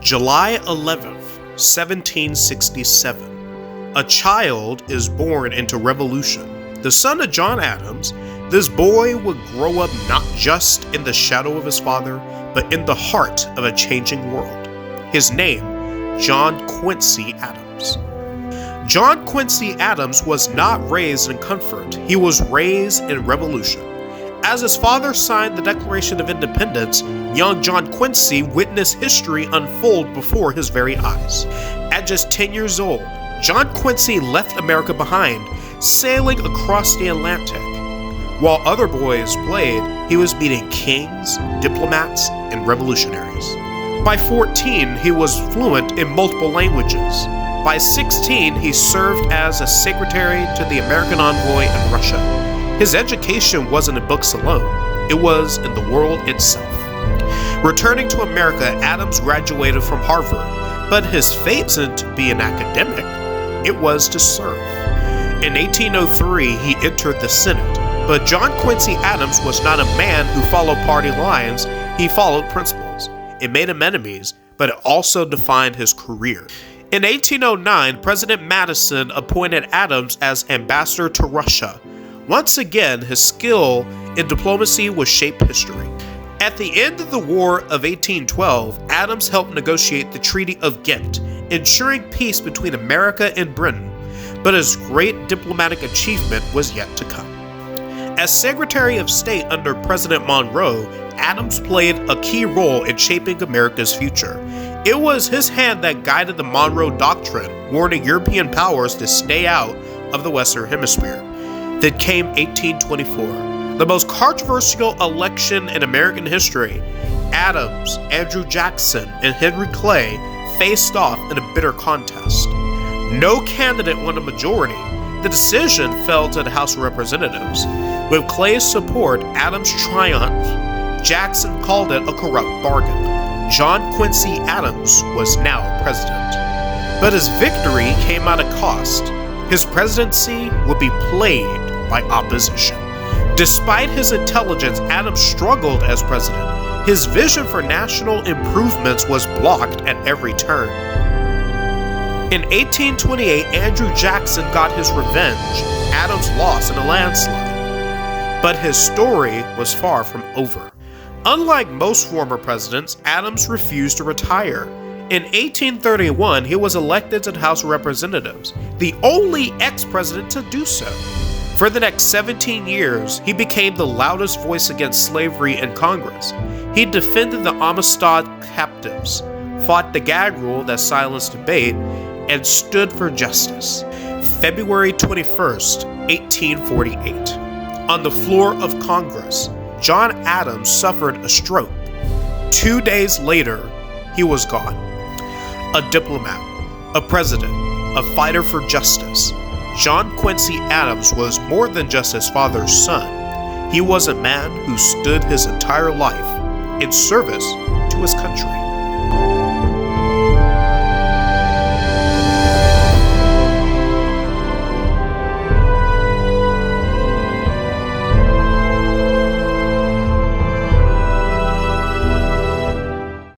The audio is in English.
July 11th, 1767. A child is born into revolution. The son of John Adams, this boy would grow up not just in the shadow of his father, but in the heart of a changing world. His name, John Quincy Adams. John Quincy Adams was not raised in comfort. He was raised in revolution. As his father signed the Declaration of Independence, young John Quincy witnessed history unfold before his very eyes. At just 10 years old, John Quincy left America behind, sailing across the Atlantic. While other boys played, he was meeting kings, diplomats, and revolutionaries. By 14, he was fluent in multiple languages. By 16, he served as a secretary to the American envoy in Russia. His education wasn't in books alone, it was in the world itself. Returning to America, Adams graduated from Harvard, but his fate wasn't to be an academic, it was to serve. In 1803, he entered the Senate, but John Quincy Adams was not a man who followed party lines, he followed principles. It made him enemies, but it also defined his career. In 1809, President Madison appointed Adams as ambassador to Russia. Once again, his skill in diplomacy would shape history. At the end of the War of 1812, Adams helped negotiate the Treaty of Ghent, ensuring peace between America and Britain, but his great diplomatic achievement was yet to come. As Secretary of State under President Monroe, Adams played a key role in shaping America's future. It was his hand that guided the Monroe Doctrine, warning European powers to stay out of the Western Hemisphere. Then came 1824, the most controversial election in American history. Adams, Andrew Jackson, and Henry Clay faced off in a bitter contest. No candidate won a majority. The decision fell to the House of Representatives. With Clay's support, Adams triumphed. Jackson called it a corrupt bargain. John Quincy Adams was now president. But his victory came at a cost. His presidency would be plagued by opposition. Despite his intelligence, Adams struggled as president. His vision for national improvements was blocked at every turn. In 1828, Andrew Jackson got his revenge. Adams lost in a landslide. But his story was far from over. Unlike most former presidents, Adams refused to retire. In 1831, he was elected to the House of Representatives, the only ex-president to do so. For the next 17 years, he became the loudest voice against slavery in Congress. He defended the Amistad captives, fought the gag rule that silenced debate, and stood for justice. February 21st, 1848. On the floor of Congress, John Adams suffered a stroke. 2 days later, he was gone. A diplomat, a president, a fighter for justice. John Quincy Adams was more than just his father's son. He was a man who stood his entire life in service to his country.